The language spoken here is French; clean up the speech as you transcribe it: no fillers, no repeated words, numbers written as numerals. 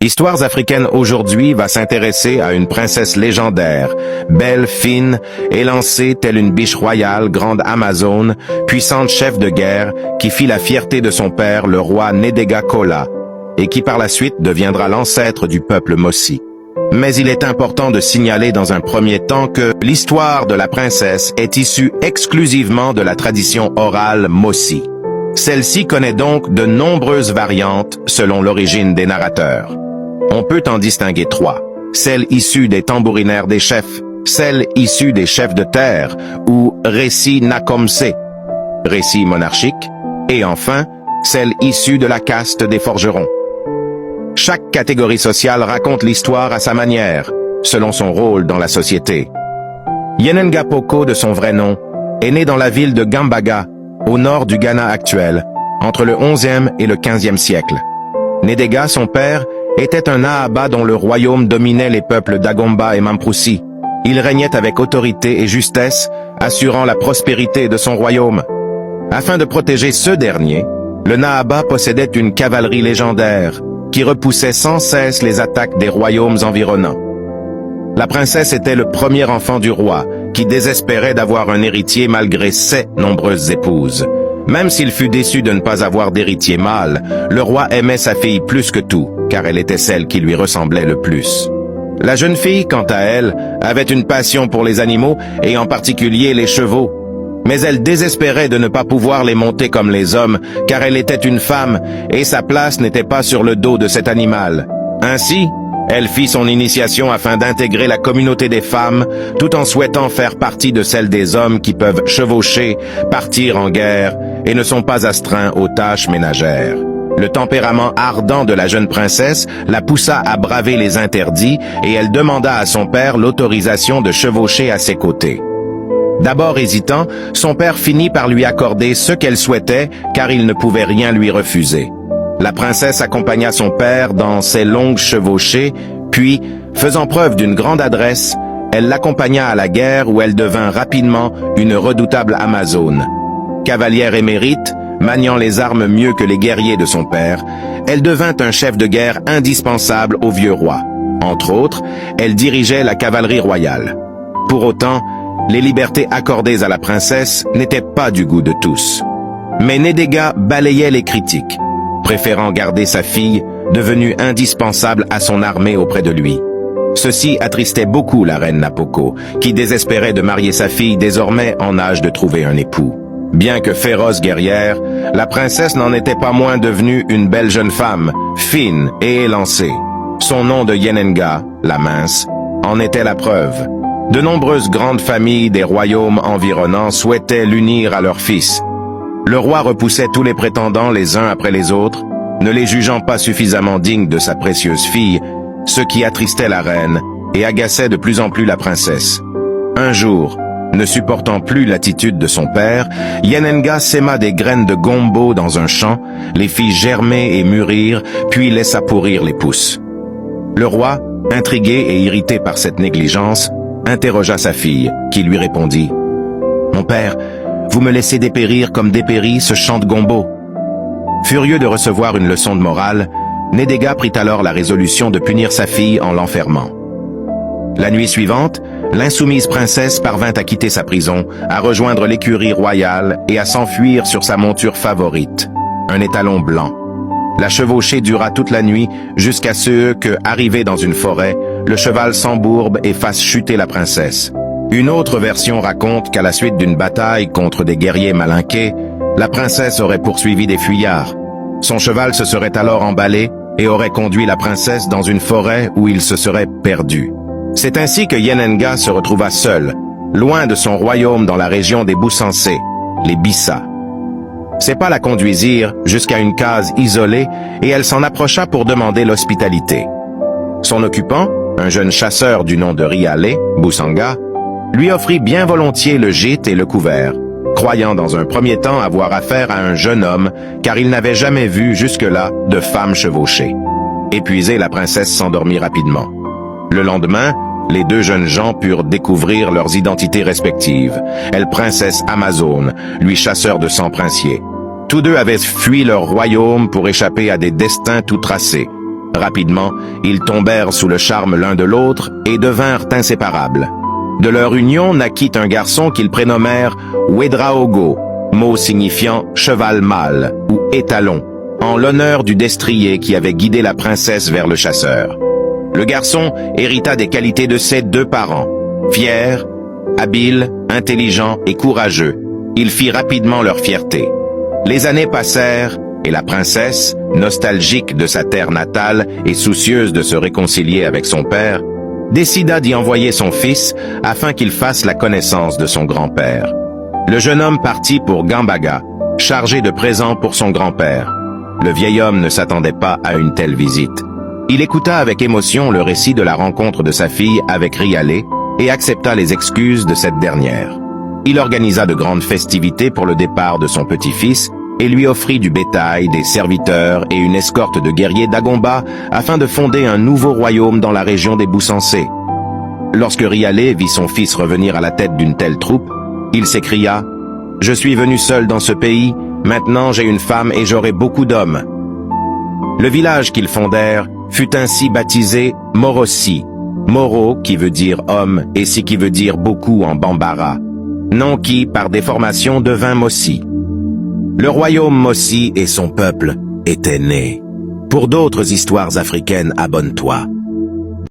Histoires africaines aujourd'hui va s'intéresser à une princesse légendaire, belle, fine, élancée telle une biche royale, grande Amazone, puissante chef de guerre, qui fit la fierté de son père, le roi Nedega Kola, et qui par la suite deviendra l'ancêtre du peuple Mossi. Mais il est important de signaler dans un premier temps que l'histoire de la princesse est issue exclusivement de la tradition orale Mossi. Celle-ci connaît donc de nombreuses variantes selon l'origine des narrateurs. On peut en distinguer trois. Celle issue des tambourinaires des chefs, celle issue des chefs de terre, ou récit Nakomse, récit monarchique, et enfin, celle issue de la caste des forgerons. Chaque catégorie sociale raconte l'histoire à sa manière, selon son rôle dans la société. Yenenga Poko, de son vrai nom, est né dans la ville de Gambaga, au nord du Ghana actuel, entre le 11e et le 15e siècle. Nedega, son père, était un Nahaba dont le royaume dominait les peuples d'Agomba et Mamproussi. Il régnait avec autorité et justesse, assurant la prospérité de son royaume. Afin de protéger ce dernier, le Nahaba possédait une cavalerie légendaire qui repoussait sans cesse les attaques des royaumes environnants. La princesse était le premier enfant du roi, qui désespérait d'avoir un héritier malgré ses nombreuses épouses. Même s'il fut déçu de ne pas avoir d'héritier mâle, le roi aimait sa fille plus que tout, car elle était celle qui lui ressemblait le plus. La jeune fille, quant à elle, avait une passion pour les animaux, et en particulier les chevaux. Mais elle désespérait de ne pas pouvoir les monter comme les hommes, car elle était une femme, et sa place n'était pas sur le dos de cet animal. Ainsi, elle fit son initiation afin d'intégrer la communauté des femmes, tout en souhaitant faire partie de celle des hommes qui peuvent chevaucher, partir en guerre, et ne sont pas astreints aux tâches ménagères. Le tempérament ardent de la jeune princesse la poussa à braver les interdits, et elle demanda à son père l'autorisation de chevaucher à ses côtés. D'abord hésitant, son père finit par lui accorder ce qu'elle souhaitait, car il ne pouvait rien lui refuser. La princesse accompagna son père dans ses longues chevauchées, puis, faisant preuve d'une grande adresse, elle l'accompagna à la guerre où elle devint rapidement une redoutable Amazone. Cavalière émérite, maniant les armes mieux que les guerriers de son père, elle devint un chef de guerre indispensable au vieux roi. Entre autres, elle dirigeait la cavalerie royale. Pour autant, les libertés accordées à la princesse n'étaient pas du goût de tous. Mais Nedega balayait les critiques, préférant garder sa fille, devenue indispensable à son armée auprès de lui. Ceci attristait beaucoup la reine Napoko, qui désespérait de marier sa fille désormais en âge de trouver un époux. Bien que féroce guerrière, la princesse n'en était pas moins devenue une belle jeune femme, fine et élancée. Son nom de Yenenga, la mince, en était la preuve. De nombreuses grandes familles des royaumes environnants souhaitaient l'unir à leur fils. Le roi repoussait tous les prétendants les uns après les autres, ne les jugeant pas suffisamment dignes de sa précieuse fille, ce qui attristait la reine et agaçait de plus en plus la princesse. Un jour, ne supportant plus l'attitude de son père, Yenenga sema des graines de gombo dans un champ, les fit germer et mûrir, puis laissa pourrir les pousses. Le roi, intrigué et irrité par cette négligence, interrogea sa fille, qui lui répondit « Mon père, vous me laissez dépérir comme dépérit ce champ de gombo. » Furieux de recevoir une leçon de morale, Nedega prit alors la résolution de punir sa fille en l'enfermant. La nuit suivante, l'insoumise princesse parvint à quitter sa prison, à rejoindre l'écurie royale et à s'enfuir sur sa monture favorite, un étalon blanc. La chevauchée dura toute la nuit jusqu'à ce que, arrivé dans une forêt, le cheval s'embourbe et fasse chuter la princesse. Une autre version raconte qu'à la suite d'une bataille contre des guerriers malinqués, la princesse aurait poursuivi des fuyards. Son cheval se serait alors emballé et aurait conduit la princesse dans une forêt où il se serait perdu. C'est ainsi que Yenenga se retrouva seule, loin de son royaume dans la région des Bousansé, les Bissa. Ses pas la conduisirent jusqu'à une case isolée et elle s'en approcha pour demander l'hospitalité. Son occupant, un jeune chasseur du nom de Riale, Boussanga, lui offrit bien volontiers le gîte et le couvert, croyant dans un premier temps avoir affaire à un jeune homme, car il n'avait jamais vu jusque-là de femme chevauchée. Épuisée, la princesse s'endormit rapidement. Le lendemain, les deux jeunes gens purent découvrir leurs identités respectives. Elle princesse Amazone, lui chasseur de sang princier. Tous deux avaient fui leur royaume pour échapper à des destins tout tracés. Rapidement, ils tombèrent sous le charme l'un de l'autre et devinrent inséparables. De leur union naquit un garçon qu'ils prénommèrent Ouedraogo, mot signifiant cheval mâle ou étalon, en l'honneur du destrier qui avait guidé la princesse vers le chasseur. Le garçon hérita des qualités de ses deux parents. Fier, habile, intelligent et courageux, il fit rapidement leur fierté. Les années passèrent et la princesse, nostalgique de sa terre natale et soucieuse de se réconcilier avec son père, décida d'y envoyer son fils afin qu'il fasse la connaissance de son grand-père. Le jeune homme partit pour Gambaga, chargé de présents pour son grand-père. Le vieil homme ne s'attendait pas à une telle visite. Il écouta avec émotion le récit de la rencontre de sa fille avec Rialé et accepta les excuses de cette dernière. Il organisa de grandes festivités pour le départ de son petit-fils et lui offrit du bétail, des serviteurs et une escorte de guerriers d'Agomba afin de fonder un nouveau royaume dans la région des Bousancés. Lorsque Rialé vit son fils revenir à la tête d'une telle troupe, il s'écria « Je suis venu seul dans ce pays, maintenant j'ai une femme et j'aurai beaucoup d'hommes. » Le village qu'ils fondèrent fut ainsi baptisé Morossi, Moro qui veut dire homme et Si qui veut dire beaucoup en bambara, nom qui, par déformation, devint Mossi. Le royaume Mossi et son peuple étaient nés. Pour d'autres histoires africaines, abonne-toi.